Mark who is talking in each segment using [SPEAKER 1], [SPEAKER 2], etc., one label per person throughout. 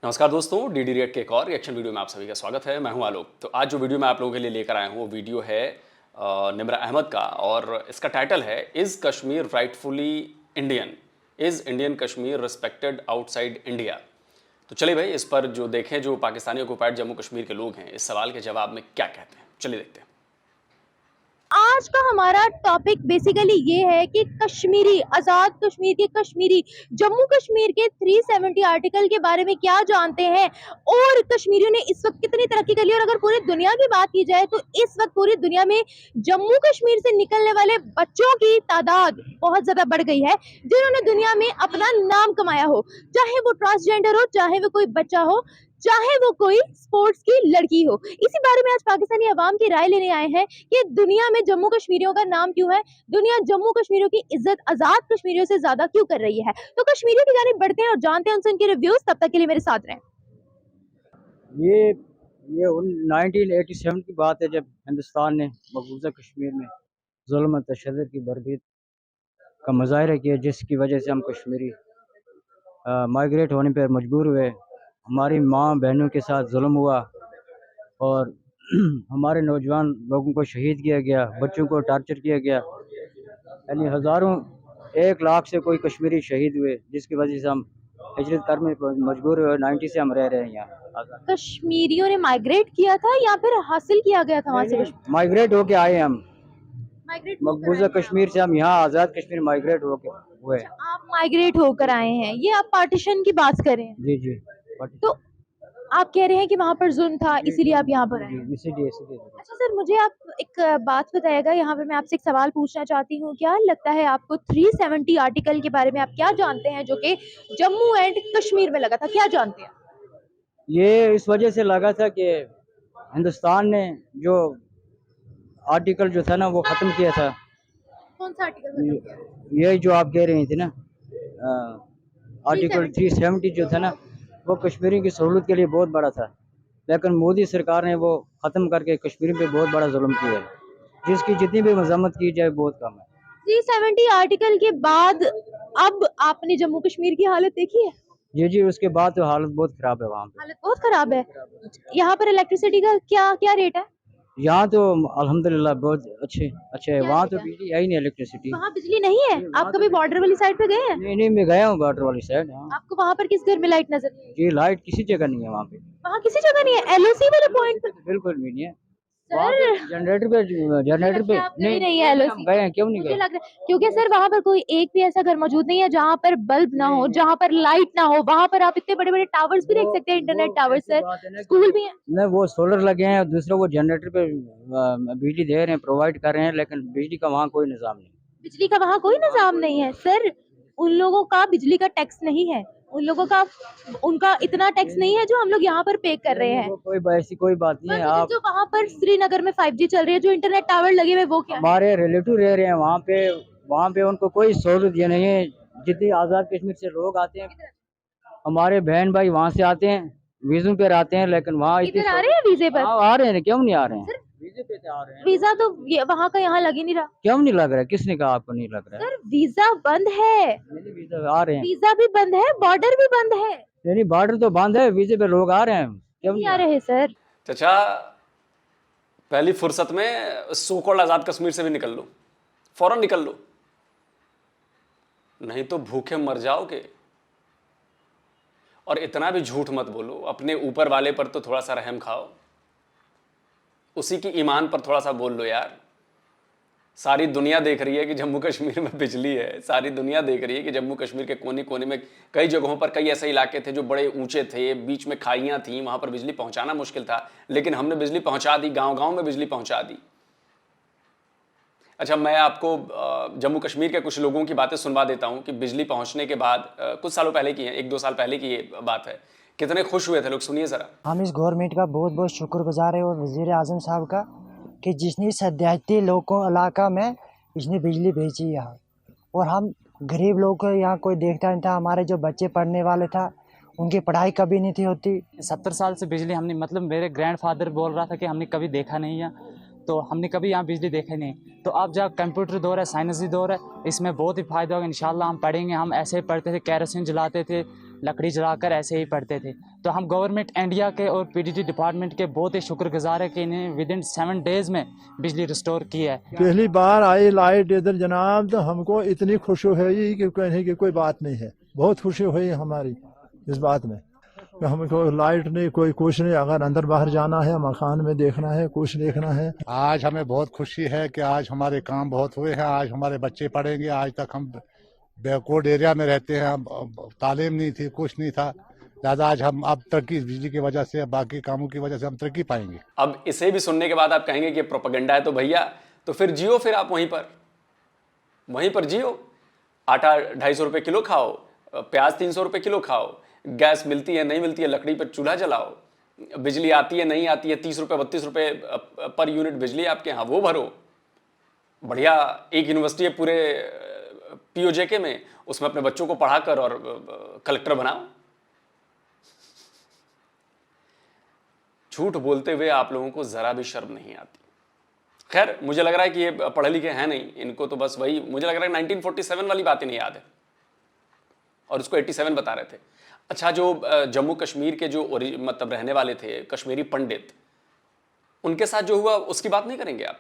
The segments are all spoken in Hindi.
[SPEAKER 1] नमस्कार दोस्तों, डीडी रिएक्ट के एक और रिएक्शन वीडियो में आप सभी का स्वागत है। मैं हूं आलोक। तो आज जो वीडियो मैं आप लोगों के लिए लेकर आया हूं वो वीडियो है निम्रा अहमद का, और इसका टाइटल है is Kashmir rightfully Indian, is Indian Kashmir respected outside India. तो चलिए भाई, इस पर जो देखें, जो पाकिस्तानी ऑक्युपाइड जम्मू कश्मीर के लोग हैं इस सवाल के जवाब में क्या कहते हैं। चलिए देखते हैं।
[SPEAKER 2] आज का हमारा टॉपिक बेसिकली ये है कि कश्मीरी, आजाद कश्मीर के कश्मीरी, जम्मू कश्मीर के 370 आर्टिकल के बारे में क्या जानते हैं और कश्मीरियों ने इस वक्त कितनी तरक्की कर ली। और अगर पूरी दुनिया की बात की जाए तो इस वक्त पूरी दुनिया में जम्मू कश्मीर से निकलने वाले बच्चों की तादाद बहुत ज्यादा बढ़ गई है, जिन्होंने दुनिया में अपना नाम कमाया हो, चाहे वो ट्रांसजेंडर हो, चाहे वो कोई बच्चा हो, चाहे वो कोई स्पोर्ट्स की लड़की हो। इसी बारे में आज पाकिस्तानी अवाम की राय लेने आए हैं कि दुनिया में जम्मू कश्मीरियों का नाम क्यों है, दुनिया जम्मू कश्मीरियों की इज्जत आजाद कश्मीरियों से ज्यादा क्यों कर रही है। तो कश्मीरियों की जानिब बढ़ते हैं और जानते हैं उनसे उनके रिव्यूज। तब तक के लिए मेरे साथ रहें।
[SPEAKER 3] ये ये 1987 की बात है, जब हिंदुस्तान ने मकबूजा कश्मीर में जुल्म और तशद्दुद की बरबीत का मुजाहरा किया, जिसकी वजह से हम कश्मीरी माइग्रेट होने पर मजबूर हुए। हमारी माँ बहनों के साथ जुल्म हुआ और हमारे नौजवान लोगों को शहीद किया गया, बच्चों को टार्चर किया गया। यानी हज़ारों, 1 लाख से कोई कश्मीरी शहीद हुए, जिसकी वजह से हम हिजरत करने पर मजबूर हुए। 90 से हम रह रहे हैं यहाँ।
[SPEAKER 2] कश्मीरियों ने माइग्रेट किया था या फिर हासिल किया गया था वहां से?
[SPEAKER 3] माइग्रेट होके आए हम,
[SPEAKER 2] माइग्रेट
[SPEAKER 3] मकबूजा कश्मीर से हम यहाँ आज़ाद कश्मीर माइग्रेट होके हुए।
[SPEAKER 2] आप माइग्रेट होकर आए हैं, ये आप पार्टीशन की बात कर रहे हैं।
[SPEAKER 3] जी जी।
[SPEAKER 2] तो आप कह रहे हैं कि वहां पर जुल्म था, इसीलिए आप यहाँ पर आए।
[SPEAKER 3] जी, इसीलिए।
[SPEAKER 2] अच्छा सर, मुझे आप एक बात बताइएगा, यहाँ पर मैं आपसे एक सवाल पूछना चाहती हूँ। क्या लगता है आपको 370 आर्टिकल के बारे में आप क्या जानते हैं जो कि जम्मू एंड कश्मीर में लगा था, क्या जानते हैं?
[SPEAKER 3] ये इस वजह से लगा था कि हिंदुस्तान ने जो आर्टिकल जो था ना वो ख़त्म किया था।
[SPEAKER 2] कौन सा आर्टिकल?
[SPEAKER 3] ये जो आप कह रही थी ना, आर्टिकल 370 जो था ना, वो कश्मीरी की सहूलत के लिए बहुत बड़ा था, लेकिन मोदी सरकार ने वो ख़त्म करके कश्मीरी पे बहुत बड़ा जुल्म किया है, जिसकी जितनी भी मजम्मत की जाए बहुत कम है।
[SPEAKER 2] 370 आर्टिकल के बाद अब आपने जम्मू कश्मीर की हालत देखी है?
[SPEAKER 3] जी जी, उसके बाद तो हालत बहुत ख़राब है वहाँ पे।
[SPEAKER 2] हालत बहुत खराब है। यहाँ पर इलेक्ट्रिसिटी का क्या क्या रेट है?
[SPEAKER 3] यहाँ तो अल्हम्दुलिल्लाह बहुत अच्छे अच्छे है।
[SPEAKER 2] क्या
[SPEAKER 3] वहाँ
[SPEAKER 2] रेट
[SPEAKER 3] तो
[SPEAKER 2] है?
[SPEAKER 3] बिजली है ही नहीं, इलेक्ट्रिसिटी।
[SPEAKER 2] वहाँ बिजली नहीं है? आप कभी बॉर्डर वाली साइड पे गए हैं?
[SPEAKER 3] नहीं, मैं गया हूँ बॉर्डर वाली साइड। हाँ
[SPEAKER 2] आपको वहाँ पर किस घर में लाइट नजर नहीं आई?
[SPEAKER 3] जी, लाइट किसी जगह नहीं है वहाँ पे।
[SPEAKER 2] वहाँ किसी जगह नहीं है, एलओसी वाले पॉइंट पे?
[SPEAKER 3] बिल्कुल भी नहीं है वहाँ पे।
[SPEAKER 2] सर
[SPEAKER 3] जनरेटर पे
[SPEAKER 2] नहीं है
[SPEAKER 3] हम
[SPEAKER 2] एलओसी।
[SPEAKER 3] गए हैं, क्यों नहीं
[SPEAKER 2] मुझे
[SPEAKER 3] गए?
[SPEAKER 2] लग रहा है क्योंकि सर वहां पर कोई एक भी ऐसा घर मौजूद नहीं है जहाँ पर बल्ब ना हो, जहाँ पर लाइट ना हो। वहां पर आप इतने बड़े बड़े टावर्स भी देख सकते हैं, इंटरनेट टावर्स सर, स्कूल भी है।
[SPEAKER 3] नहीं, वो सोलर लगे हैं, दूसरा वो जनरेटर पे बिजली दे रहे हैं, प्रोवाइड कर रहे हैं, लेकिन बिजली का वहाँ कोई निज़ाम नहीं।
[SPEAKER 2] बिजली का वहाँ कोई निजाम नहीं है सर। उन लोगों का बिजली का टैक्स नहीं है, उन लोगों का, उनका इतना टैक्स नहीं है जो हम लोग यहाँ पर पे कर रहे हैं।
[SPEAKER 3] वो कोई ऐसी कोई बात नहीं है। आप
[SPEAKER 2] जो वहाँ पर श्रीनगर में 5G चल रही है, जो इंटरनेट टावर लगे हुए, वो क्या है?
[SPEAKER 3] हमारे रिलेटिव रह रहे हैं वहाँ पे उनको कोई सहूलत ये नहीं है। जितनी आज़ाद कश्मीर से लोग आते हैं, हमारे बहन भाई वहाँ से आते हैं, वीज़ों पे आते हैं, लेकिन वहाँ
[SPEAKER 2] इधर आ रहे हैं वीजे पर?
[SPEAKER 3] हाँ, आ रहे हैं, क्यों नहीं आ रहे हैं? वीज़े पे तो आ रहे हैं।
[SPEAKER 2] वीजा तो वहाँ का यहाँ लग ही नहीं रहा।
[SPEAKER 3] क्यों नहीं लग रहा है? किसने कहा आपको नहीं लग रहा है?
[SPEAKER 2] सर वीजा बंद है,
[SPEAKER 3] नहीं, वीज़ा आ रहे हैं।
[SPEAKER 2] वीजा भी बंद है, बॉर्डर भी बंद है।
[SPEAKER 3] नहीं, बॉर्डर तो बंद है, वीज़े पे लोग आ रहे हैं, क्यों
[SPEAKER 2] नहीं
[SPEAKER 3] नहीं
[SPEAKER 2] आ रहे सर।
[SPEAKER 1] चाचा, पहली फुर्सत में सो कॉल्ड आज़ाद कश्मीर से भी निकल लो, फौरन निकल लो, नहीं तो भूखे मर जाओगे। और इतना भी झूठ मत बोलो, अपने ऊपर वाले पर तो थोड़ा सा रहम खाओ, उसी की ईमान पर थोड़ा सा बोल लो यार। सारी दुनिया देख रही है कि जम्मू कश्मीर में बिजली है, सारी दुनिया देख रही है कि जम्मू कश्मीर के कोने कोने में कई जगहों पर कई ऐसे इलाके थे जो बड़े ऊंचे थे, बीच में खाइयां थी, वहां पर बिजली पहुंचाना मुश्किल था, लेकिन हमने बिजली पहुंचा दी, गांव गांव में बिजली पहुंचा दी। अच्छा, मैं आपको जम्मू कश्मीर के कुछ लोगों की बातें सुनवा देता हूं कि बिजली पहुंचने के बाद, कुछ सालों पहले की है, 1-2 साल पहले की ये बात है, कितने खुश हुए थे लोग, सुनिए जरा।
[SPEAKER 4] हम इस गवर्नमेंट का बहुत बहुत शुक्रगुजार है और वज़ीर आज़म साहब का कि जिसने सद्याती लोगों इलाका में इसने बिजली भेजी यहाँ, और हम गरीब लोग को यहाँ कोई देखता नहीं था। हमारे जो बच्चे पढ़ने वाले था उनकी पढ़ाई कभी नहीं थी होती।
[SPEAKER 5] 70 साल से बिजली हमने, मतलब मेरे ग्रैंडफादर बोल रहा था कि हमने कभी देखा नहीं है, तो हमने कभी यहाँ बिजली देखा नहीं। तो अब जब कंप्यूटर दौर है, साइंसी दौर है, इसमें बहुत ही फ़ायदा होगा इंशाल्लाह। हम पढ़ेंगे, हम ऐसे ही पढ़ते थे, केरोसिन जलाते थे, लकड़ी जलाकर ऐसे ही पढ़ते थे। तो हम गवर्नमेंट इंडिया के और पीडीटी डिपार्टमेंट के बहुत ही शुक्रगुजार है कि इन्हें विदिन 7 डेज़ में बिजली रिस्टोर की है।
[SPEAKER 6] पहली बार आई लाइट इधर जनाब, तो हमको इतनी खुशी हुई कि कहने की कोई बात नहीं है। बहुत खुशी हुई हमारी इस बात में कि हमको लाइट नहीं, कोई कुछ नहीं, अगर अंदर बाहर जाना है, मकान में देखना है, कुछ देखना है।
[SPEAKER 7] आज हमें बहुत खुशी है कि आज हमारे काम बहुत हुए हैं, आज हमारे बच्चे पढ़ेंगे। आज तक हम बैकवर्ड एरिया में रहते हैं, तालीम नहीं थी, कुछ नहीं था, ज़्यादा आज हम अब तरक्की बिजली की वजह से, बाकी कामों की वजह से हम तरक्की पाएंगे।
[SPEAKER 1] अब इसे भी सुनने के बाद आप कहेंगे कि प्रोपेगेंडा है, तो भैया तो फिर जियो, फिर आप वहीं पर जियो। आटा 250 रुपये किलो खाओ, प्याज 300 रुपये किलो खाओ, गैस मिलती है नहीं मिलती है लकड़ी पर चूल्हा जलाओ, बिजली आती है नहीं आती है 30 रुपये 32 रुपये पर यूनिट बिजली आपके यहाँ वो भरो। बढ़िया एक यूनिवर्सिटी है पूरे पीओजेके में, उसमें अपने बच्चों को पढ़ाकर और कलेक्टर बनाओ। झूठ बोलते हुए आप लोगों को जरा भी शर्म नहीं आती। खैर मुझे लग रहा है कि ये पढ़े लिखे हैं नहीं, इनको तो बस वही, मुझे लग रहा है 1947 वाली बातें नहीं याद है और उसको 87 बता रहे थे। अच्छा, जो जम्मू कश्मीर के जो मतलब रहने वाले थे कश्मीरी पंडित, उनके साथ जो हुआ उसकी बात नहीं करेंगे आप?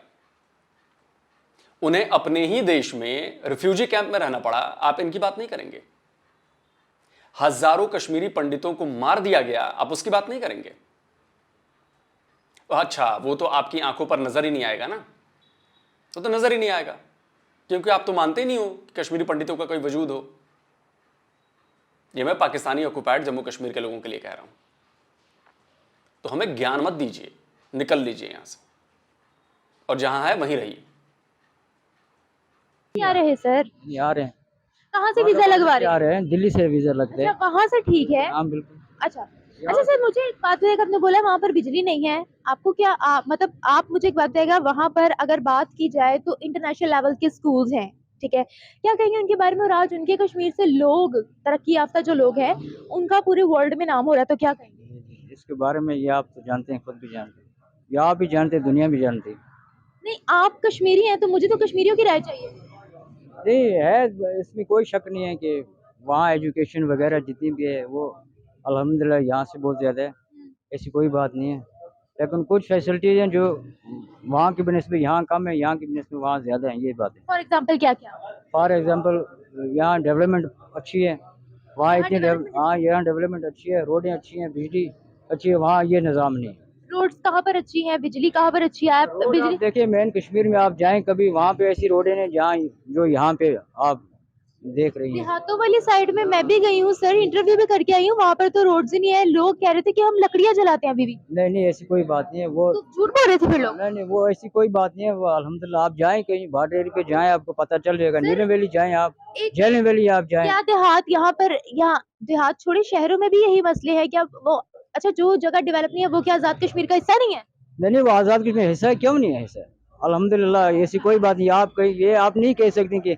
[SPEAKER 1] उन्हें अपने ही देश में रिफ्यूजी कैंप में रहना पड़ा, आप इनकी बात नहीं करेंगे? हजारों कश्मीरी पंडितों को मार दिया गया, आप उसकी बात नहीं करेंगे? अच्छा, वो तो आपकी आंखों पर नजर ही नहीं आएगा ना, तो नजर ही नहीं आएगा क्योंकि आप तो मानते ही नहीं हो कि कश्मीरी पंडितों का कोई वजूद हो। ये मैं पाकिस्तानी ऑक्युपाइड जम्मू कश्मीर के लोगों के लिए कह रहा हूं। तो हमें ज्ञान मत दीजिए, निकल लीजिए यहां से और जहां है वहीं रहिए।
[SPEAKER 2] नहीं आ रहे सर?
[SPEAKER 3] नहीं आ रहे हैं।
[SPEAKER 2] कहाँ से वीजा लगवा रहे
[SPEAKER 3] आ
[SPEAKER 2] हैं?
[SPEAKER 3] रहे हैं, दिल्ली से वीजा लगते हैं।
[SPEAKER 2] अच्छा, वहाँ से ठीक है।
[SPEAKER 3] हाँ बिल्कुल।
[SPEAKER 2] अच्छा सर, मुझे एक बात है, आपने बोला वहाँ पर बिजली नहीं है, आपको क्या मतलब आप मुझे एक बात बताइएगा, वहाँ पर अगर बात की जाए तो इंटरनेशनल लेवल के स्कूल्स हैं, ठीक है, क्या कहेंगे उनके बारे में? और आज उनके कश्मीर से लोग, तरक्की याफ्ता जो लोग हैं, उनका पूरे वर्ल्ड में नाम हो रहा है, तो क्या कहेंगे
[SPEAKER 3] इसके बारे में? ये आप तो जानते हैं, खुद भी जानते हैं, ये आप भी जानते हैं, दुनिया भी जानती है।
[SPEAKER 2] नहीं, आप कश्मीरी हैं तो मुझे तो कश्मीरियों की राय चाहिए।
[SPEAKER 3] नहीं है, इसमें कोई शक नहीं है कि वहाँ एजुकेशन वगैरह जितनी भी है वो अल्हम्दुलिल्लाह यहाँ से बहुत ज़्यादा है, ऐसी कोई बात नहीं है। लेकिन कुछ फैसिलिटीज हैं जो वहाँ की बनस्बत यहाँ कम है, यहाँ की बनस्बत वहाँ ज़्यादा है, ये बात है।
[SPEAKER 2] फॉर एग्जाम्पल क्या क्या?
[SPEAKER 3] फॉर एग्जांपल यहाँ डेवलपमेंट अच्छी है, वहाँ इतनी हाँ यहाँ डेवलपमेंट अच्छी है, रोडें अच्छी हैं, बिजली अच्छी है, वहाँ ये निज़ाम नहीं है।
[SPEAKER 2] रोड्स कहाँ पर अच्छी हैं, बिजली कहाँ पर अच्छी है? आप बिजली
[SPEAKER 3] देखिए मेन कश्मीर में आप जाएं कभी, वहाँ पे ऐसी रोडें हैं जहाँ जो यहाँ पे आप देख रही हैं।
[SPEAKER 2] देहातों वाली साइड में मैं भी गई हूँ सर, इंटरव्यू भी करके आई हूँ, वहाँ पर तो रोड्स ही नहीं है। लोग कह रहे थे कि हम लकड़ियाँ जलाते हैं अभी भी।
[SPEAKER 3] नहीं ऐसी कोई बात नहीं है, वो
[SPEAKER 2] तो झूठ बोल रहे थे फिर लोग।
[SPEAKER 3] नहीं वो ऐसी कोई बात नहीं है। वो अल्हम्दुलिल्लाह आप जाएं कहीं बॉर्डर एरिया पे जाएं, आपको पता चल जाएगा। नीलम वैली जाएं आप, झेलम वैली आप जाएं।
[SPEAKER 2] क्या देहात यहाँ पर, यहाँ देहात छोड़े शहरों में भी यही मसले है क्या? वो अच्छा, जो जगह डेवलप नहीं है वो क्या आजाद कश्मीर का हिस्सा नहीं है?
[SPEAKER 3] नहीं वो आज़ाद कश्मीर हिस्सा है, क्यों नहीं है हिस्सा? अल्हम्दुलिल्लाह ऐसी कोई बात नहीं। आप कहीं ये आप नहीं कह सकते कि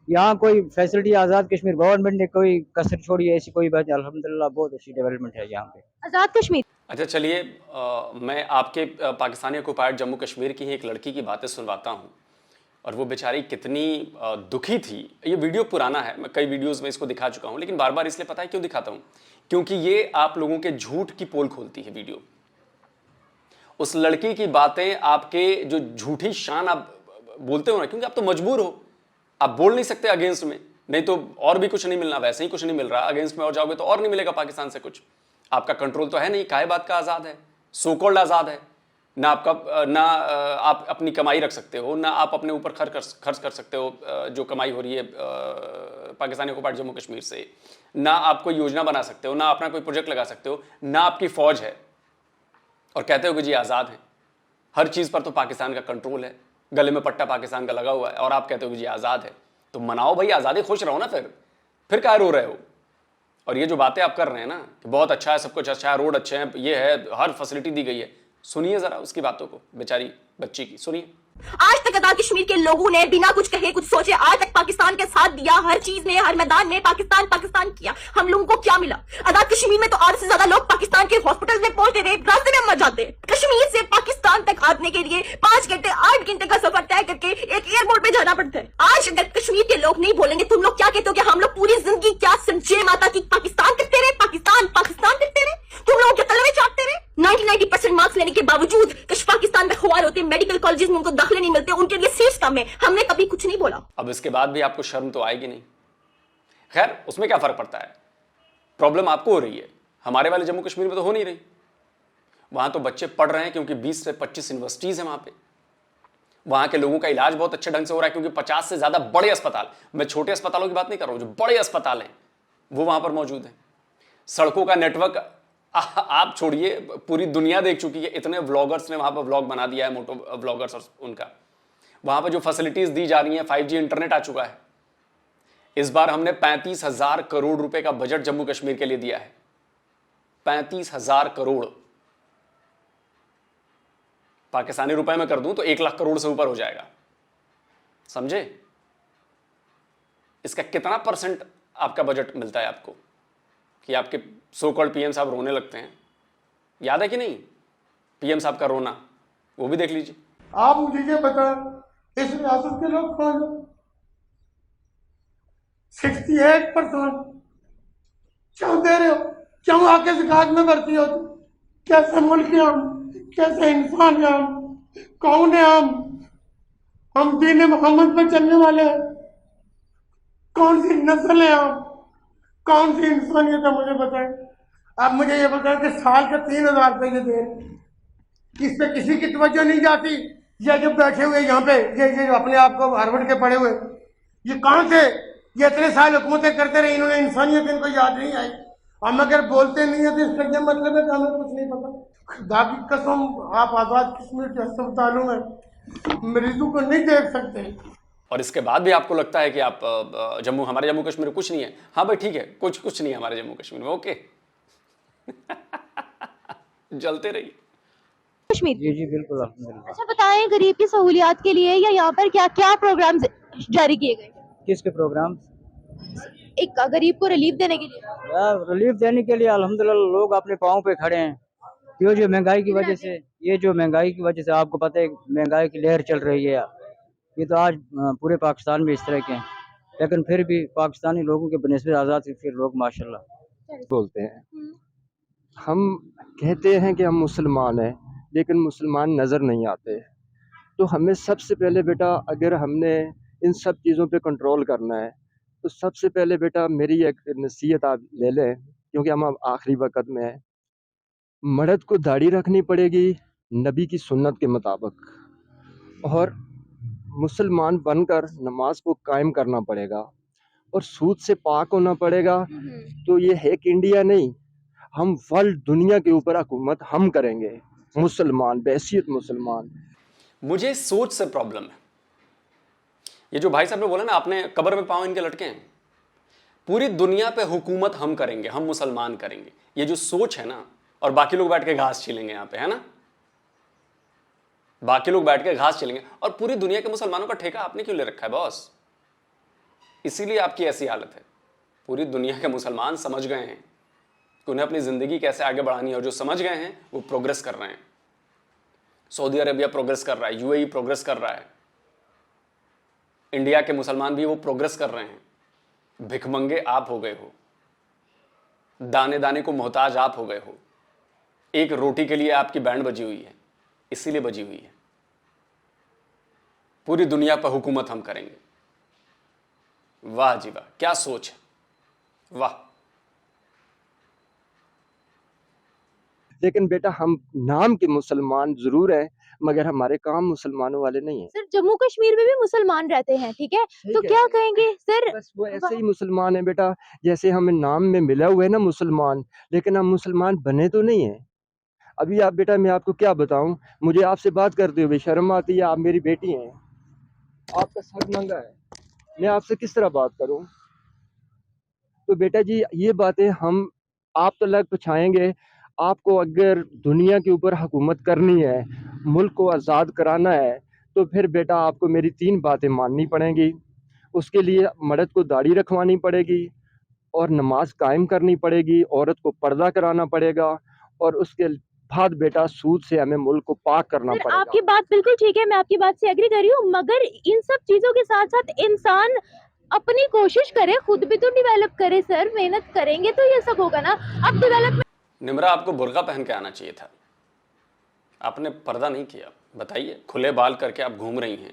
[SPEAKER 3] यहाँ कोई फैसिलिटी आज़ाद कश्मीर गवर्नमेंट ने कोई कसर छोड़ी है, ऐसी कोई बात नहीं। अल्हम्दुलिल्लाह बहुत अच्छी डेवलपमेंट है यहाँ पे
[SPEAKER 2] आजाद कश्मीर।
[SPEAKER 1] अच्छा चलिए, मैं आपके पाकिस्तानी ऑक्युपाइड जम्मू कश्मीर की ही एक लड़की की बातें सुनवाता हूँ और वो बेचारी कितनी दुखी थी। ये वीडियो पुराना है, मैं कई वीडियोस में इसको दिखा चुका हूँ, लेकिन बार बार इसलिए पता है क्यों दिखाता हूँ, क्योंकि ये आप लोगों के झूठ की पोल खोलती है वीडियो। उस लड़की की बातें, आपके जो झूठी शान आप बोलते हो ना, क्योंकि आप तो मजबूर हो, आप बोल नहीं सकते अगेंस्ट में, नहीं तो और भी कुछ नहीं मिलना, वैसे ही कुछ नहीं मिल रहा, अगेंस्ट में और जाओगे तो और नहीं मिलेगा पाकिस्तान से कुछ। आपका कंट्रोल तो है नहीं, काहे बात का आज़ाद है, सो कॉल्ड आज़ाद है ना आपका, ना आप अपनी कमाई रख सकते हो, ना आप अपने ऊपर खर्च कर सकते हो जो कमाई हो रही है पाकिस्तानी ऑक्युपाइड जम्मू कश्मीर से, ना आप कोई योजना बना सकते हो, ना अपना कोई प्रोजेक्ट लगा सकते हो, ना आपकी फौज है, और कहते हो कि जी आज़ाद है। हर चीज़ पर तो पाकिस्तान का कंट्रोल है, गले में पट्टा पाकिस्तान का लगा हुआ है, और आप कहते हो कि जी आज़ाद है। तो मनाओ भाई आज़ादी, खुश रहो ना, फिर क्या रो रहे हो? और ये जो बातें आप कर रहे हैं ना कि बहुत अच्छा है, सब कुछ अच्छा है, रोड अच्छे हैं, ये है, हर फैसिलिटी दी गई है, सुनिए जरा उसकी बातों को, बेचारी बच्ची की सुनिए।
[SPEAKER 8] आज तक आजाद कश्मीर के लोगों ने बिना कुछ कहे कुछ सोचे आज तक पाकिस्तान के साथ दिया, हर चीज में, हर मैदान में पाकिस्तान पाकिस्तान किया। हम लोगों को क्या मिला? आजाद कश्मीर में तो आधे से ज्यादा लोग पाकिस्तान के हॉस्पिटल में पहुंचते थे, रास्ते में मर जाते। कश्मीर से पाकिस्तान तक आने के लिए 5 घंटे 8 घंटे का सफर तय करके एक एयरपोर्ट पे जाना पड़ता है। आज अगर कश्मीर के लोग नहीं बोलेंगे, तुम लोग क्या कहते हो कि हम लोग पूरी जिंदगी क्या समझे माता की पाकिस्तान करते रहे, कॉलेजेस में उनको दाखिले नहीं मिलते, उनके लिए सीट्स कम है, हमने कभी कुछ नहीं बोला।
[SPEAKER 1] अब इसके बाद भी आपको शर्म तो आएगी नहीं। खैर, उसमें क्या फर्क पड़ता है, प्रॉब्लम आपको हो रही है, हमारे वाले जम्मू कश्मीर में तो हो नहीं रही। वहां तो बच्चे पढ़ रहे हैं क्योंकि 20 से 25 यूनिवर्सिटीज हैं वहां पे। वहां के लोगों का इलाज बहुत अच्छे ढंग से हो रहा है क्योंकि 50 से ज्यादा बड़े अस्पताल, मैं छोटे अस्पतालों की बात नहीं कर रहा हूं, जो बड़े अस्पताल हैं वो वहां पर मौजूद हैं। सड़कों का नेटवर्क आप छोड़िए, पूरी दुनिया देख चुकी है। इतने व्लॉगर्स ने वहां पर व्लॉग बना दिया है, मोटो व्लॉगर्स, और उनका वहां पर जो फैसिलिटीज दी जा रही हैं, 5G इंटरनेट आ चुका है। इस बार हमने 35,000 करोड़ रुपए का बजट जम्मू कश्मीर के लिए दिया है। 35,000 करोड़ पाकिस्तानी रुपए में कर दूं तो 1 लाख करोड़ से ऊपर हो जाएगा, समझे? इसका कितना परसेंट आपका बजट मिलता है आपको कि आपके सो कॉल्ड पीएम साहब रोने लगते हैं? याद है कि नहीं पीएम साहब का रोना? वो भी देख लीजिए।
[SPEAKER 9] आप मुझे ये बताएं, इस रियासत के लोग कौन हैं? 68% क्यों दे रहे हो? क्यों आके ज़कात में भर्ती हो? कैसे मुल्क है हम? कैसे इंसान है हम? कौन है हम दीन मोहम्मद पे चलने वाले हैं? कौन सी नस्ल है हम? कौन सी इंसानियत है? मुझे बताएं। आप मुझे ये बताएं कि साल के 3,000 रुपये ये दे, इस पे किसी की तवज्जो नहीं जाती। ये जो बैठे हुए यहाँ पे, ये जो अपने आप को हार्वर्ड के पढ़े हुए, ये कहाँ से? ये इतने साल हुकूमतें करते रहे, इन्होंने इंसानियत इनको याद नहीं आई। हम अगर बोलते नहीं है तो इसका क्या मतलब है कि हमें कुछ नहीं पता? खुदा की कसम, आप आज़ाद कश्मीर के अस्पतालों में मरीजों को नहीं देख सकते।
[SPEAKER 1] और इसके बाद भी आपको लगता है कि आप हमारे जम्मू कश्मीर में कुछ नहीं है? हाँ भाई ठीक है, कुछ नहीं है हमारे जम्मू कश्मीर में, ओके। जलते रहिए।
[SPEAKER 2] कश्मीर।
[SPEAKER 3] जी जी बिल्कुल अल्हम्दुलिल्लाह।
[SPEAKER 2] अच्छा बताएं, गरीब की सहूलियात के लिए या यहाँ पर क्या क्या प्रोग्राम जारी किए गए?
[SPEAKER 3] किसके प्रोग्राम?
[SPEAKER 2] एक गरीब को रिलीफ देने के लिए।
[SPEAKER 3] रिलीफ देने के लिए अल्हम्दुलिल्लाह लोग अपने पाँव पे खड़े हैं। ये जो महंगाई की वजह से आपको पता है महंगाई की लहर चल रही है। ये तो आज पूरे पाकिस्तान में इस तरह के हैं, लेकिन फिर भी पाकिस्तानी लोगों के बनिस्बत आज़ाद फिर लोग माशाल्लाह
[SPEAKER 10] बोलते हैं। हम कहते हैं कि हम मुसलमान हैं, लेकिन मुसलमान नज़र नहीं आते। तो हमें सबसे पहले बेटा, अगर हमने इन सब चीज़ों पे कंट्रोल करना है तो सबसे पहले बेटा मेरी एक नसीहत आप ले लें, क्योंकि हम अब आखिरी वक़्त में हैं। मर्द को दाढ़ी रखनी पड़ेगी नबी की सुन्नत के मुताबिक, और मुसलमान बनकर नमाज को कायम करना पड़ेगा, और सूद से पाक होना पड़ेगा। तो ये है कि इंडिया नहीं, हम वर्ल्ड दुनिया के ऊपर हुकूमत हम करेंगे, मुसलमान, बहैसियत मुसलमान।
[SPEAKER 1] मुझे सोच से प्रॉब्लम है। ये जो भाई साहब ने बोला ना, आपने कब्र में पांव इनके लटके हैं, पूरी दुनिया पे हुकूमत हम करेंगे, हम मुसलमान करेंगे, ये जो सोच है ना, और बाकी लोग बैठ के घास छीलेंगे यहाँ पे, है ना, बाकी लोग बैठ के घास छीलेंगे, और पूरी दुनिया के मुसलमानों का ठेका आपने क्यों ले रखा है बॉस? इसीलिए आपकी ऐसी हालत है। पूरी दुनिया के मुसलमान समझ गए हैं कि उन्हें अपनी जिंदगी कैसे आगे बढ़ानी है, और जो समझ गए हैं वो प्रोग्रेस कर रहे हैं। सऊदी अरेबिया प्रोग्रेस कर रहा है, यूएई प्रोग्रेस कर रहा है, इंडिया के मुसलमान भी वो प्रोग्रेस कर रहे हैं। भिखमंगे आप हो गए हो, दाने दाने को मोहताज आप हो गए हो। एक रोटी के लिए आपकी बैंड बजी हुई है, इसीलिए बजी हुई है। पूरी दुनिया पर हुकूमत हम करेंगे। वाह जी वाह, क्या सोच है, वाह।
[SPEAKER 10] लेकिन बेटा हम नाम के मुसलमान जरूर हैं, मगर हमारे काम मुसलमानों वाले नहीं हैं।
[SPEAKER 2] सर जम्मू कश्मीर में भी मुसलमान रहते हैं, ठीक है, तो क्या कहेंगे सर?
[SPEAKER 10] बस वो ऐसे ही मुसलमान है बेटा, जैसे हमें नाम में मिला हुआ है ना मुसलमान, लेकिन हम मुसलमान बने तो नहीं है। अभी आप बेटा, मैं आपको क्या बताऊं, मुझे आपसे बात करते हुए शर्म आती है। आप मेरी बेटी हैं, आपका सर नंगा है, मैं आपसे किस तरह बात करूं? तो बेटा जी ये बातें हम आप तक पहुँचाएंगे। आपको अगर दुनिया के ऊपर हुकूमत करनी है, मुल्क को आज़ाद कराना है, तो फिर बेटा आपको मेरी 3 बातें माननी पड़ेंगी। उसके लिए मर्द को दाढ़ी रखवानी पड़ेगी, और नमाज कायम करनी पड़ेगी, औरत को पर्दा कराना पड़ेगा, और उसके बाद बेटा सूद से हमें मुल्क को पाक करना पड़ेगा।
[SPEAKER 2] आपकी बात बिल्कुल ठीक है, मैं आपकी बात से एग्री कर रही हूँ, मगर इन सब चीजों के साथ साथ इंसान अपनी कोशिश करे, खुद भी तो डेवलप करे सर। मेहनत करेंगे तो ये सब होगा ना। अब डेवलपमेंट।
[SPEAKER 1] निम्रा, आपको बुर्का पहन के आना चाहिए था, आपने पर्दा नहीं किया, बताइए। खुले बाल करके आप घूम रही हैं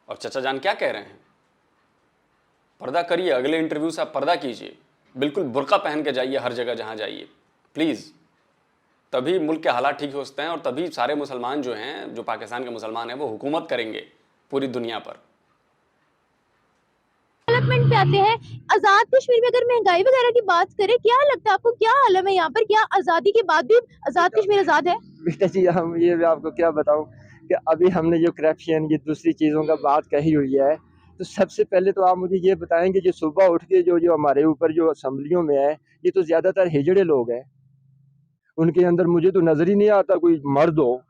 [SPEAKER 1] और चचा जान क्या कह रहे हैं? पर्दा करिए, अगले इंटरव्यू से आप पर्दा कीजिए, बिल्कुल बुर्का पहन के जाइए हर जगह जहाँ जाइए प्लीज़। तभी मुल्क के हालात ठीक हो सकते हैं और तभी सारे मुसलमान जो हैं, जो पाकिस्तान के मुसलमान हैं, वो हुकूमत करेंगे पूरी दुनिया पर।
[SPEAKER 2] डेवलपमेंट पे आते हैं। आजाद कश्मीर में अगर महंगाई वगैरह की बात करें, क्या लगता है आपको, क्या हालत है यहाँ पर? क्या आजादी के बाद भी आजाद कश्मीर आजाद है?
[SPEAKER 10] बेटा जी हम ये मैं आपको क्या बताऊं कि अभी हमने जो करप्शन ये दूसरी चीज़ों का बात कही हुई है, तो सबसे पहले तो आप मुझे ये बताएं कि जो सुबह उठ के जो हमारे ऊपर जो असम्बलियों में है, ये तो ज़्यादातर हिजड़े लोग हैं। उनके अंदर मुझे तो नज़र ही नहीं आता कोई मर्द हो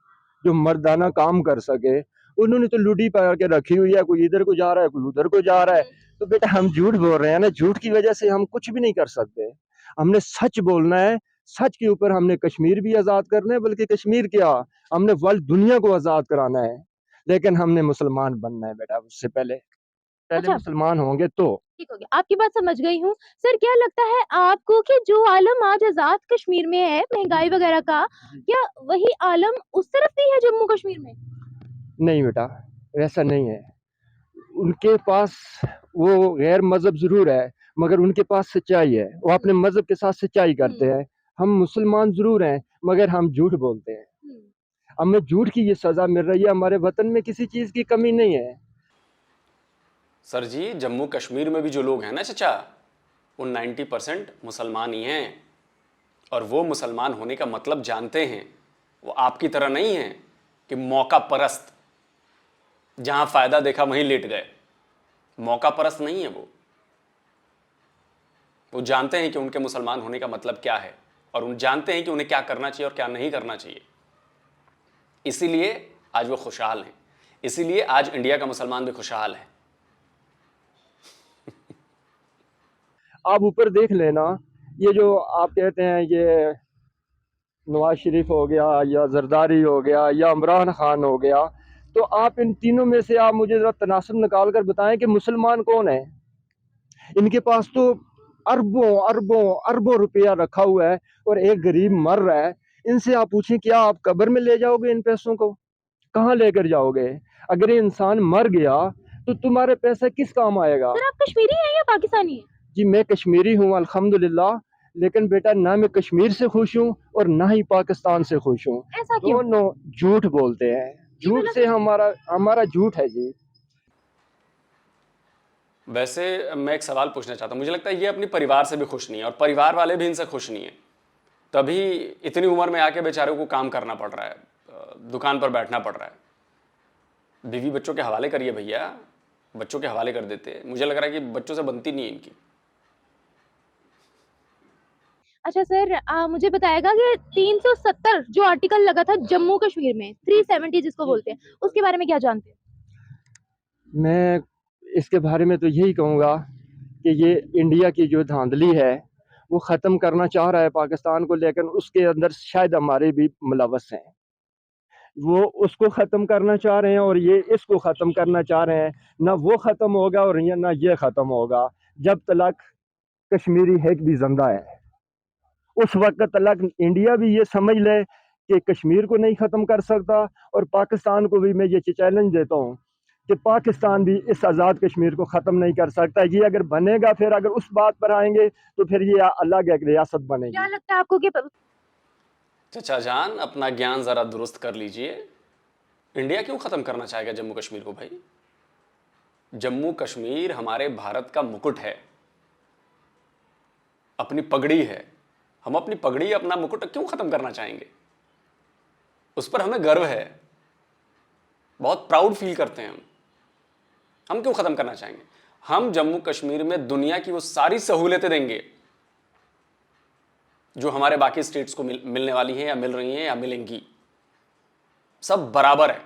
[SPEAKER 10] जो मर्दाना काम कर सके। उन्होंने तो लूडी पकड़ के रखी हुई है, कोई इधर को जा रहा है, कोई उधर को जा रहा है। तो बेटा हम झूठ बोल रहे हैं ना, झूठ की वजह से हम कुछ भी नहीं कर सकते। हमने सच बोलना है, सच के ऊपर हमने कश्मीर भी आज़ाद करना है, बल्कि कश्मीर क्या, हमने वर्ल्ड दुनिया को आज़ाद कराना है। लेकिन हमने मुसलमान बनना है बेटा, उससे पहले
[SPEAKER 2] अच्छा,
[SPEAKER 10] मुसलमान होंगे तो।
[SPEAKER 2] ठीक हो गया, आपकी बात समझ गई हूँ। सर क्या लगता है आपको कि जो आलम आज आजाद कश्मीर में है महंगाई वगैरह का, क्या वही आलम उस तरफ भी है जम्मू कश्मीर में?
[SPEAKER 10] नहीं बेटा, वैसा नहीं है। उनके पास वो गैर मजहब जरूर है, मगर उनके पास सच्चाई है, वो अपने मजहब के साथ सच्चाई करते हैं। हम मुसलमान जरूर हैं, मगर हम झूठ बोलते हैं। हमें झूठ की ये सजा मिल रही है, हमारे वतन में किसी चीज की कमी नहीं है।
[SPEAKER 1] सर जी, जम्मू कश्मीर में भी जो लोग हैं ना चचा, वो 90% मुसलमान ही हैं और वो मुसलमान होने का मतलब जानते हैं। वो आपकी तरह नहीं है कि मौका परस्त, जहां फायदा देखा वहीं लेट गए। मौका परस्त नहीं है वो जानते हैं कि उनके मुसलमान होने का मतलब क्या है और उन जानते हैं कि उन्हें क्या करना चाहिए और क्या नहीं करना चाहिए। इसीलिए आज वो खुशहाल हैं, इसीलिए आज इंडिया का मुसलमान भी खुशहाल है।
[SPEAKER 10] आप ऊपर देख लेना, ये जो आप कहते हैं ये नवाज शरीफ हो गया या जरदारी हो गया या इमरान खान हो गया, तो आप इन तीनों में से आप मुझे जरा तनासब निकाल कर बताएं कि मुसलमान कौन है। इनके पास तो अरबों अरबों अरबों रुपया रखा हुआ है और एक गरीब मर रहा है। इनसे आप पूछें क्या आप कब्र में ले जाओगे इन पैसों को? कहाँ लेकर जाओगे? अगर ये इंसान मर गया तो तुम्हारे पैसा किस काम आएगा?
[SPEAKER 2] सर आप कश्मीरी हैं या पाकिस्तानी हैं?
[SPEAKER 10] जी मैं कश्मीरी हूँ अल्हम्दुलिल्लाह, लेकिन बेटा ना मैं कश्मीर से खुश हूँ और ना ही पाकिस्तान से खुश हूँ।
[SPEAKER 2] ऐसा क्यों?
[SPEAKER 10] दोनों झूठ बोलते हैं, झूठ से हमारा झूठ है जी।
[SPEAKER 1] वैसे मैं एक सवाल पूछना चाहता हूँ, मुझे लगता है ये अपनी परिवार से भी खुश नहीं है और परिवार वाले भी इनसे खुश नहीं है, तभी इतनी उम्र में आके बेचारों को काम करना पड़ रहा है, दुकान पर बैठना पड़ रहा है। बीवी बच्चों के हवाले करिए भैया, बच्चों के हवाले कर देते। मुझे लग रहा है कि बच्चों से बनती नहीं है इनकी।
[SPEAKER 2] अच्छा सर, मुझे बताएगा कि 370 जो आर्टिकल लगा था जम्मू कश्मीर में, 370 जिसको बोलते हैं, उसके बारे में क्या जानते हैं?
[SPEAKER 10] मैं इसके बारे में तो यही कहूँगा कि ये इंडिया की जो धांधली है वो ख़त्म करना चाह रहा है पाकिस्तान को, लेकिन उसके अंदर शायद हमारे भी मुलव्वस हैं। वो उसको ख़त्म करना चाह रहे हैं और ये इसको ख़त्म करना चाह रहे हैं। ना वो ख़त्म होगा और ना ये ख़त्म होगा जब तक कश्मीरी हैक भी ज़िंदा है। उस वक्त तक इंडिया भी ये समझ ले कि कश्मीर को नहीं ख़त्म कर सकता, और पाकिस्तान को भी मैं ये चैलेंज देता हूँ कि पाकिस्तान भी इस आज़ाद कश्मीर को ख़त्म नहीं कर सकता। ये अगर बनेगा, फिर अगर उस बात पर आएंगे तो फिर ये अलग एक रियासत बनेगी।
[SPEAKER 2] क्या लगता है आपको कि
[SPEAKER 1] चचा जान अपना ज्ञान ज़रा दुरुस्त कर लीजिए। इंडिया क्यों ख़त्म करना चाहेगा जम्मू कश्मीर को भाई? जम्मू कश्मीर हमारे भारत का मुकुट है, अपनी पगड़ी है। हम अपनी पगड़ी, अपना मुकुट क्यों ख़त्म करना चाहेंगे? उस पर हमें गर्व है, बहुत प्राउड फील करते हैं हम क्यों ख़त्म करना चाहेंगे? हम जम्मू कश्मीर में दुनिया की वो सारी सहूलियतें देंगे जो हमारे बाकी स्टेट्स को मिलने वाली हैं या मिल रही हैं या मिलेंगी। सब बराबर है।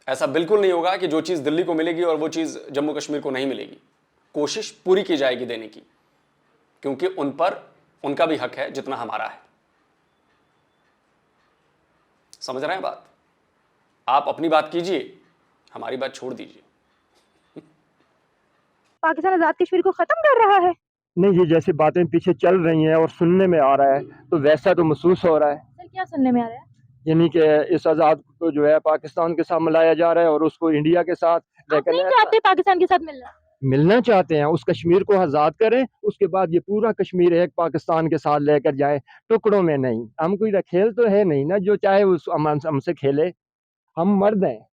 [SPEAKER 1] ऐसा बिल्कुल नहीं होगा कि जो चीज़ दिल्ली को मिलेगी और वो चीज़ जम्मू कश्मीर को नहीं मिलेगी। कोशिश पूरी की जाएगी देने की, क्योंकि उन पर उनका भी हक है जितना हमारा है। समझ रहे हैं बात? आप अपनी बात कीजिए, हमारी बात छोड़ दीजिए।
[SPEAKER 2] पाकिस्तान आजाद कश्मीर को खत्म कर रहा है?
[SPEAKER 10] नहीं, ये जैसी बातें पीछे चल रही हैं और सुनने में आ रहा है तो वैसा तो महसूस हो रहा है।
[SPEAKER 2] सर क्या सुनने में आ रहा है?
[SPEAKER 10] यानी कि इस आज़ाद को जो है पाकिस्तान के साथ मिलाया जा रहा है और उसको इंडिया के साथ,
[SPEAKER 2] आप
[SPEAKER 10] लेकिन
[SPEAKER 2] नहीं चाहते पाकिस्तान के साथ मिलना?
[SPEAKER 10] मिलना चाहते हैं। उस कश्मीर को आज़ाद करें, उसके बाद ये पूरा कश्मीर एक पाकिस्तान के साथ लेकर जाएं, टुकड़ों में नहीं। हम कोई खेल तो है नहीं ना, जो चाहे उस हमसे खेले। हम मर्द हैं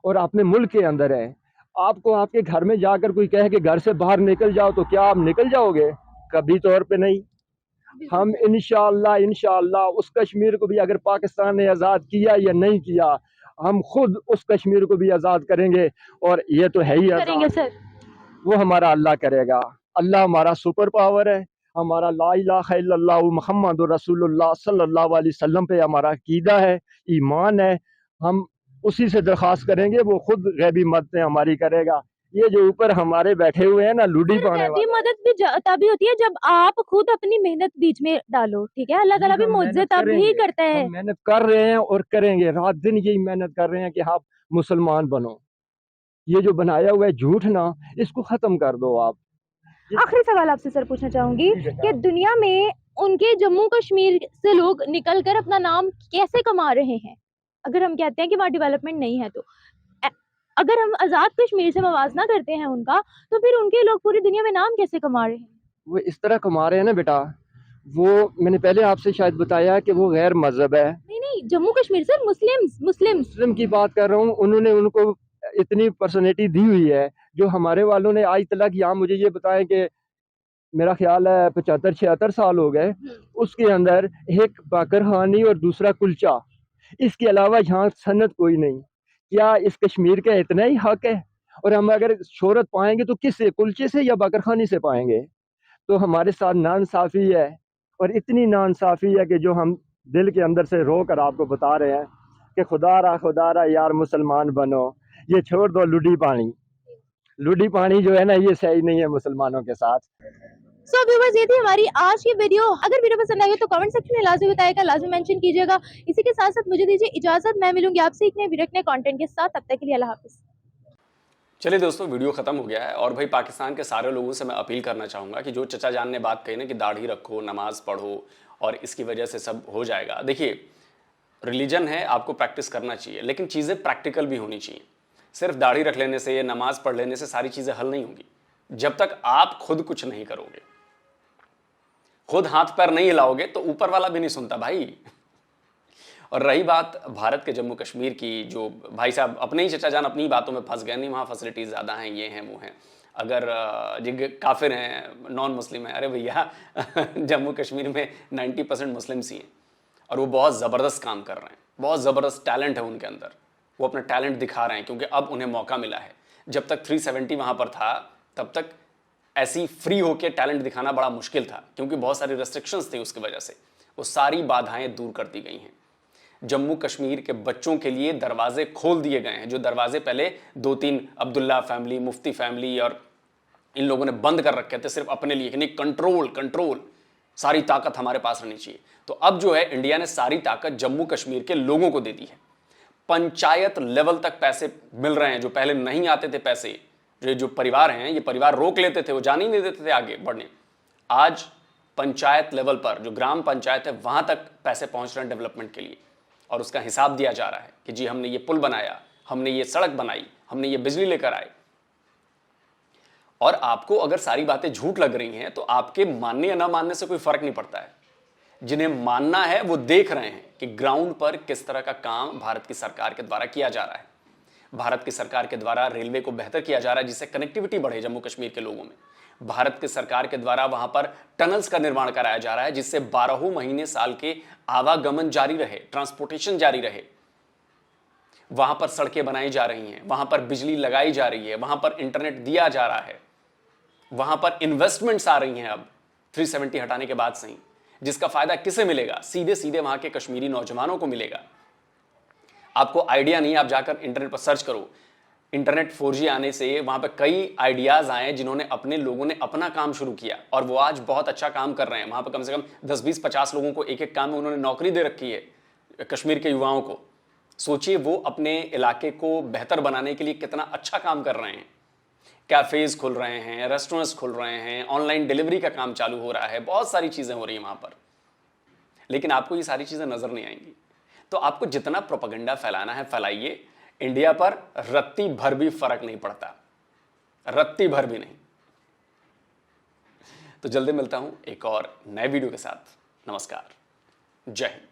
[SPEAKER 10] और अपने मुल्क के अंदर हैं। आपको आपके घर में जाकर कोई कहे कि घर से बाहर निकल जाओ, तो क्या आप निकल जाओगे? कभी तौर पे नहीं। हम इंशाअल्लाह उस कश्मीर को भी, अगर पाकिस्तान ने आज़ाद किया या नहीं किया, हम खुद उस कश्मीर को भी आज़ाद करेंगे। और ये तो है ही
[SPEAKER 2] करेंगे
[SPEAKER 10] आज़ाद,
[SPEAKER 2] सर।
[SPEAKER 10] वो हमारा अल्लाह करेगा। अल्लाह हमारा सुपर पावर है। हमारा ला इलाहा इल्लल्लाह मुहम्मदुर रसूलुल्लाह सल्लल्लाहु अलैहि वसल्लम पे हमारा अकीदा है, ईमान है। हम उसी से दरख्वास्त करेंगे, वो खुद गैबी मदद हमारी करेगा। ये जो ऊपर हमारे बैठे हुए हैं ना, लूडी
[SPEAKER 2] सर,
[SPEAKER 10] पाने
[SPEAKER 2] गैबी
[SPEAKER 10] वाले,
[SPEAKER 2] मदद भी तभी होती है जब आप खुद अपनी मेहनत बीच में डालो, ठीक है? अल्लाह ताला भी
[SPEAKER 10] हम
[SPEAKER 2] मुआवजे
[SPEAKER 10] मेहनत
[SPEAKER 2] तब ही
[SPEAKER 10] करेंगे,
[SPEAKER 2] करता है।
[SPEAKER 10] हम मेहनत कर रहे हैं और करेंगे। रात दिन यही मेहनत कर रहे हैं कि आप मुसलमान बनो। ये जो बनाया हुआ है झूठ ना, इसको खत्म कर दो आप।
[SPEAKER 2] आखिरी सवाल आपसे सर पूछना चाहूंगी कि दुनिया में उनके जम्मू कश्मीर से लोग निकलकर अपना नाम कैसे कमा रहे हैं? अगर हम कहते हैं कि वहाँ डेवलपमेंट नहीं है, तो अ- अगर हम आजाद कश्मीर से मवाजना करते हैं उनका, तो फिर उनके लोग पूरी दुनिया में नाम कैसे कमा रहे हैं?
[SPEAKER 10] वो इस तरह कमा रहे हैं ना बेटा, वो मैंने पहले आपसे शायद बताया कि वो गैर मजहब है।
[SPEAKER 2] नहीं नहीं, Jammu Kashmir sir, Muslims Muslims
[SPEAKER 10] Muslim की बात कर रहा हूँ। उन्होंने उनको इतनी पर्सनैलिटी दी हुई है, जो हमारे वालों ने आज तक यहाँ मुझे ये बताया कि मेरा ख्याल है 75-76 साल हो गए, उसके अंदर एक बाकरखानी और दूसरा कुलचा, इसके अलावा यहाँ सनत कोई नहीं। क्या इस कश्मीर का इतना ही हक है? और हम अगर शोहरत पाएंगे तो किससे, कुलचे से या बाकरखानी से पाएंगे? तो हमारे साथ नाइंसाफ़ी है, और इतनी नाइंसाफ़ी है कि जो हम दिल के अंदर से रो कर आपको बता रहे हैं कि खुदा रहा यार मुसलमान बनो, ये छोड़ दो लुडी पानी। लुडी पानी जो है ना, ये सही नहीं है मुसलमानों के साथ।
[SPEAKER 2] सो व्यूअर्स, ये थी हमारी आज की वीडियो। अगर वीडियो पसंद आई हो तो कमेंट सेक्शन में लाजमी बताइएगा, लाजमी मेंशन कीजिएगा। इसी के साथ साथ मुझे दीजिए इजाजत, मैं मिलूंगी आपसे एक नए वीडियो कंटेंट के साथ। तब तक के लिए अल्लाह हाफिज।
[SPEAKER 1] चलिए दोस्तों, वीडियो खत्म हो गया है। और भाई पाकिस्तान के सारे लोगों से मैं अपील करना चाहूँगा कि जो चचा जान ने बात कही ना कि दाढ़ी रखो, नमाज पढ़ो और इसकी वजह से सब हो जाएगा। देखिए, रिलीजन है, आपको प्रैक्टिस करना चाहिए, लेकिन चीज़ें प्रैक्टिकल भी होनी चाहिए। सिर्फ दाढ़ी रख लेने से, नमाज पढ़ लेने से सारी चीज़ें हल नहीं होंगी जब तक आप खुद कुछ नहीं करोगे। खुद हाथ पैर नहीं हिलाओगे तो ऊपर वाला भी नहीं सुनता भाई। और रही बात भारत के जम्मू कश्मीर की, जो भाई साहब अपने ही चचा जान अपनी बातों में फंस गए, नहीं वहाँ फैसिलिटीज़ ज़्यादा हैं, ये हैं वो हैं, अगर जो काफिर हैं, नॉन मुस्लिम हैं। अरे भैया जम्मू कश्मीर में 90% मुस्लिम्स ही हैं और वो बहुत ज़बरदस्त काम कर रहे हैं, बहुत ज़बरदस्त टैलेंट है उनके अंदर, वो अपना टैलेंट दिखा रहे हैं क्योंकि अब उन्हें मौका मिला है। जब तक 370 वहाँ पर था तब तक ऐसी फ्री होकर टैलेंट दिखाना बड़ा मुश्किल था, क्योंकि बहुत सारी रेस्ट्रिक्शंस थी उसकी वजह से। वो सारी बाधाएं दूर कर दी गई हैं। जम्मू कश्मीर के बच्चों के लिए दरवाजे खोल दिए गए हैं, जो दरवाजे पहले 2-3 अब्दुल्ला फैमिली, मुफ्ती फैमिली और इन लोगों ने बंद कर रखे थे सिर्फ अपने लिए कि नहीं, कंट्रोल कंट्रोल, सारी ताकत हमारे पास रहनी चाहिए। तो अब जो है इंडिया ने सारी ताकत जम्मू कश्मीर के लोगों को दे दी है। पंचायत लेवल तक पैसे मिल रहे हैं, जो पहले नहीं आते थे पैसे। जो परिवार हैं, ये परिवार रोक लेते थे, वो जाने ही नहीं देते थे आगे बढ़ने। आज पंचायत लेवल पर, जो ग्राम पंचायत है, वहां तक पैसे पहुंच रहे हैं डेवलपमेंट के लिए, और उसका हिसाब दिया जा रहा है कि जी हमने ये पुल बनाया, हमने ये सड़क बनाई, हमने ये बिजली लेकर आए। और आपको अगर सारी बातें झूठ लग रही हैं तो आपके मानने या ना मानने से कोई फर्क नहीं पड़ता है। जिन्हें मानना है वो देख रहे हैं कि ग्राउंड पर किस तरह का काम भारत की सरकार के द्वारा किया जा रहा है। भारत की सरकार के द्वारा रेलवे को बेहतर किया जा रहा है, जिससे कनेक्टिविटी बढ़े जम्मू कश्मीर के लोगों में। भारत की सरकार के द्वारा वहां पर टनल्स का निर्माण कराया जा रहा है, जिससे 12 महीने साल के आवागमन जारी रहे, ट्रांसपोर्टेशन जारी रहे। वहां पर सड़कें बनाई जा रही हैं, वहां पर बिजली लगाई जा रही है, वहां पर इंटरनेट दिया जा रहा है, वहां पर इन्वेस्टमेंट्स आ रही हैं अब 370 हटाने के बाद से ही, जिसका फायदा किसे मिलेगा? सीधे सीधे वहां के कश्मीरी नौजवानों को मिलेगा। आपको आइडिया नहीं, आप जाकर इंटरनेट पर सर्च करो। इंटरनेट 4G आने से वहां पर कई आइडियाज आए जिन्होंने अपने लोगों ने अपना काम शुरू किया और वो आज बहुत अच्छा काम कर रहे हैं। वहां पर कम से कम 10-20-50 लोगों को एक एक काम में उन्होंने नौकरी दे रखी है कश्मीर के युवाओं को। सोचिए वो अपने इलाके को बेहतर बनाने के लिए कितना अच्छा काम कर रहे हैं। कैफेज खुल रहे हैं, रेस्टोरेंट्स खुल रहे हैं, ऑनलाइन डिलीवरी का काम चालू हो रहा है, बहुत सारी चीजें हो रही हैं वहां पर। लेकिन आपको ये सारी चीजें नजर नहीं आएंगी। तो आपको जितना प्रोपेगेंडा फैलाना है फैलाइए, इंडिया पर रत्ती भर भी फर्क नहीं पड़ता, रत्ती भर भी नहीं। तो जल्दी मिलता हूं एक और नए वीडियो के साथ। नमस्कार, जय हिंद।